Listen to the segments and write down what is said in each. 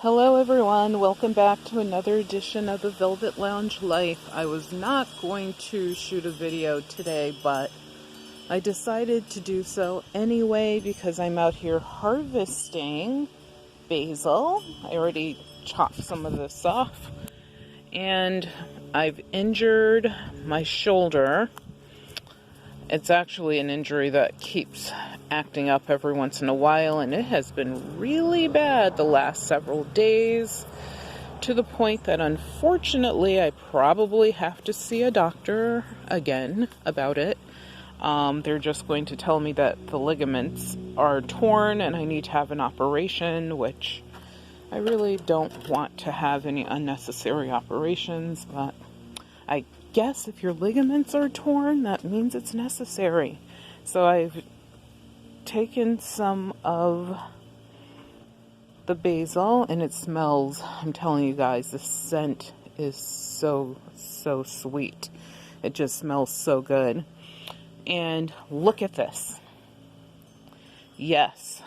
Hello everyone, welcome back to another edition of the Velvet Lounge Life. I was not going to shoot a video today, but I decided to do so anyway because I'm out here harvesting basil. I already chopped some of this off, and I've injured my shoulder. It's actually an injury that keeps acting up every once in a while, and it has been really bad the last several days, to the point that unfortunately I probably have to see a doctor again about it. They're just going to tell me that the ligaments are torn and I need to have an operation, which I really don't want to have any unnecessary operations, but I guess if your ligaments are torn, that means it's necessary. So I've taken some of the basil, and it smells, I'm telling you guys, the scent is so sweet. It just smells so good. And look at this. Yes.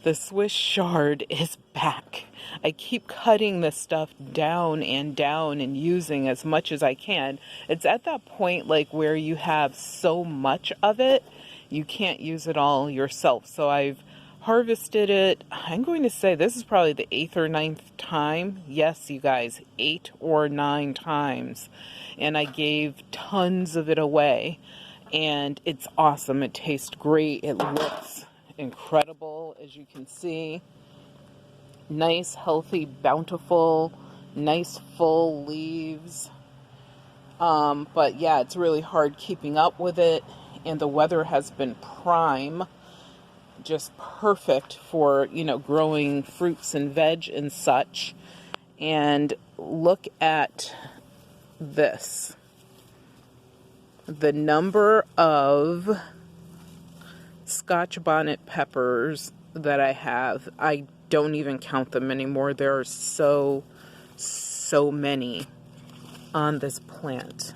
The Swiss chard is back. I keep cutting this stuff down and using as much as I can. It's at that point like where you have so much of it, you can't use it all yourself. So I've harvested it. I'm going to say this is probably the 8th or 9th time. Yes, you guys, 8 or 9 times. And I gave tons of it away. And it's awesome. It tastes great. It looks incredible, as you can see. Nice, healthy, bountiful, nice full leaves. But yeah, it's really hard keeping up with it, and the weather has been prime, just perfect for, growing fruits and veg and such. And look at this. The number of Scotch bonnet peppers that I have, I don't even count them anymore. There are so many on this plant.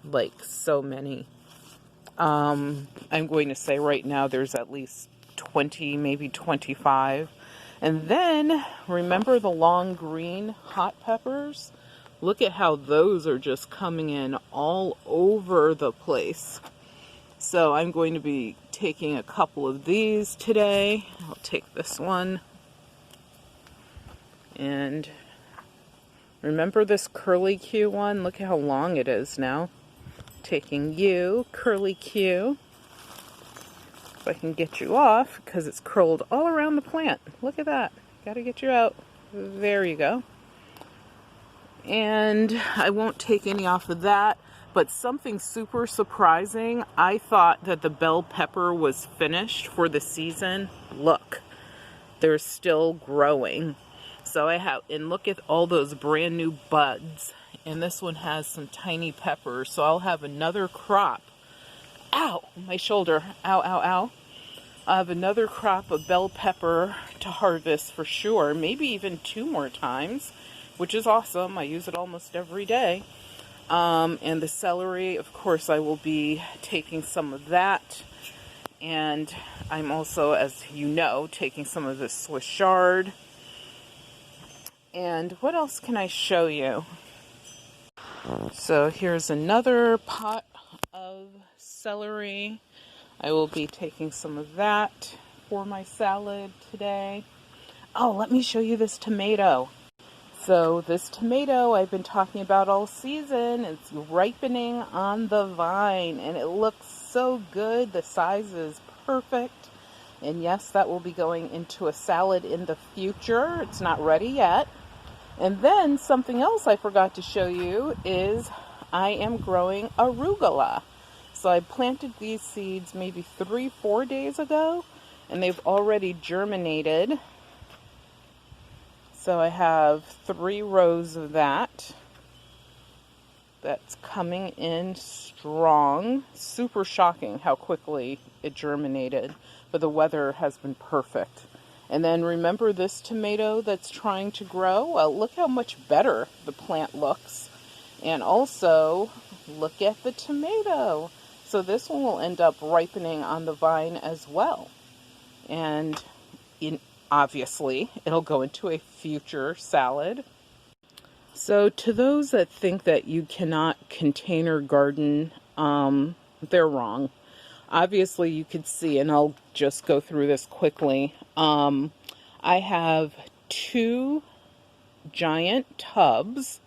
Like, so many. I'm going to say right now there's at least 20, maybe 25. And then, remember the long green hot peppers? Look at how those are just coming in all over the place. So I'm going to be taking a couple of these today. I'll take this one. And remember this curly Q one? Look at how long it is now. Taking you, curly Q. If I can get you off, because it's curled all around the plant. Look at that. Got to get you out. There you go. And I won't take any off of that. But something super surprising, I thought that the bell pepper was finished for the season. Look, they're still growing. So and look at all those brand new buds. And this one has some tiny peppers. So I'll have another crop. Ow, my shoulder. Ow, ow, ow. I'll have another crop of bell pepper to harvest for sure. Maybe even 2 more times, which is awesome. I use it almost every day. And the celery, of course, I will be taking some of that. And I'm also, as you know, taking some of the Swiss chard. And what else can I show you? So here's another pot of celery. I will be taking some of that for my salad today. Oh, let me show you this tomato. So this tomato I've been talking about all season. It's ripening on the vine and it looks so good. The size is perfect. And yes, that will be going into a salad in the future. It's not ready yet. And then something else I forgot to show you is I am growing arugula. So I planted these seeds maybe 3-4 days ago, and they've already germinated. So I have 3 rows of that. That's coming in strong. Super shocking how quickly it germinated, but the weather has been perfect. And then remember this tomato that's trying to grow? Well, look how much better the plant looks. And also, look at the tomato. So this one will end up ripening on the vine as well. And obviously. It'll go into a future salad. So to those that think that you cannot container garden, they're wrong. Obviously, you could see, and I'll just go through this quickly. I have 2 giant tubs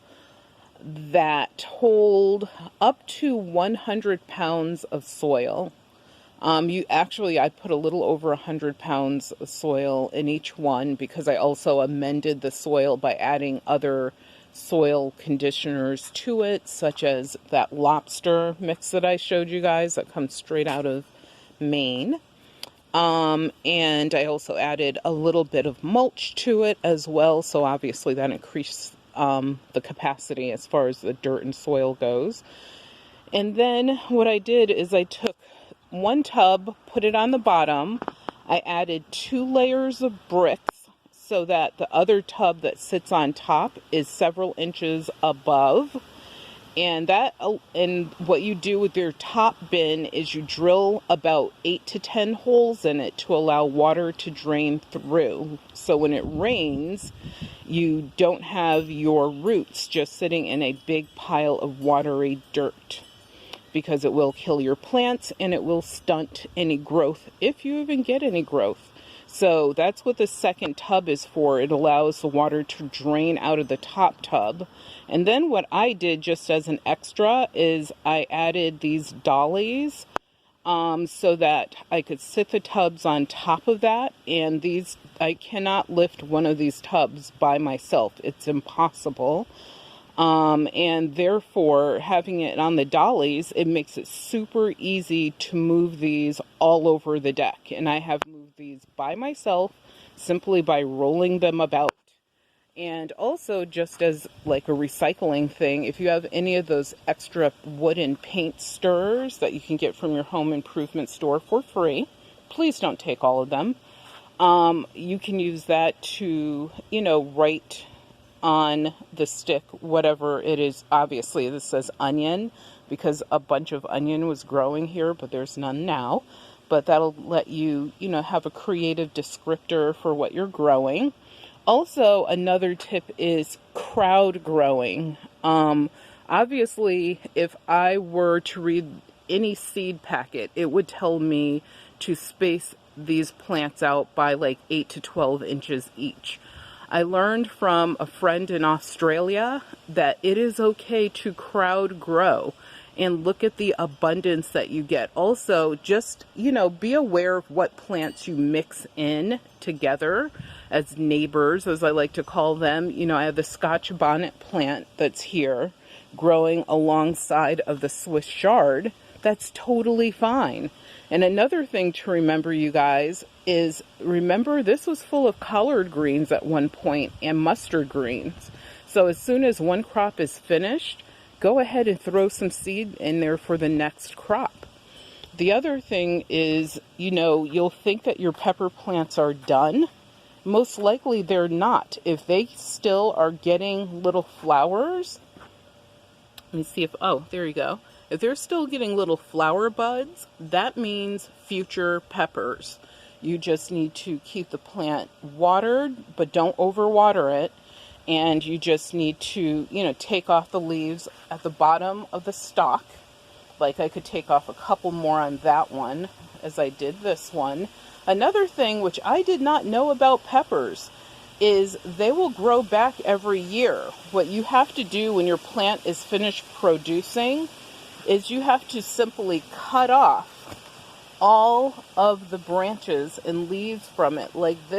that hold up to 100 pounds of soil. I put a little over 100 pounds of soil in each one because I also amended the soil by adding other soil conditioners to it, such as that lobster mix that I showed you guys that comes straight out of Maine. And I also added a little bit of mulch to it as well, so obviously that increased the capacity as far as the dirt and soil goes. And then what I did is I took 1 tub, put it on the bottom. I added 2 layers of bricks so that the other tub that sits on top is several inches above. And what you do with your top bin is you drill about 8 to 10 holes in it to allow water to drain through. So when it rains, you don't have your roots just sitting in a big pile of watery dirt, because it will kill your plants and it will stunt any growth, if you even get any growth. So that's what the second tub is for. It allows the water to drain out of the top tub. And then what I did just as an extra is I added these dollies so that I could sit the tubs on top of that. And I cannot lift one of these tubs by myself. It's impossible. And therefore, having it on the dollies, it makes it super easy to move these all over the deck. And I have moved these by myself simply by rolling them about. And also, just as like a recycling thing, if you have any of those extra wooden paint stirrers that you can get from your home improvement store for free, please don't take all of them. You can use that to, write on the stick whatever it is. Obviously this says onion because a bunch of onion was growing here, but there's none now. But that'll let you, have a creative descriptor for what you're growing. Also, another tip is crowd growing. Obviously, if I were to read any seed packet, it would tell me to space these plants out by like 8 to 12 inches each. I learned from a friend in Australia that it is okay to crowd grow and look at the abundance that you get. Also, just, be aware of what plants you mix in together as neighbors, as I like to call them. I have the Scotch bonnet plant that's here growing alongside of the Swiss chard. That's totally fine. And another thing to remember, you guys, is remember this was full of collard greens at one point and mustard greens. So as soon as one crop is finished, go ahead and throw some seed in there for the next crop. The other thing is, you'll think that your pepper plants are done. Most likely they're not. If they still are getting little flowers, let me see if, there you go. If they're still getting little flower buds, that means future peppers. You just need to keep the plant watered, but don't overwater it. And you just need to, take off the leaves at the bottom of the stalk. Like I could take off a couple more on that one as I did this one. Another thing which I did not know about peppers is they will grow back every year. What you have to do when your plant is finished producing is you have to simply cut off all of the branches and leaves from it like this.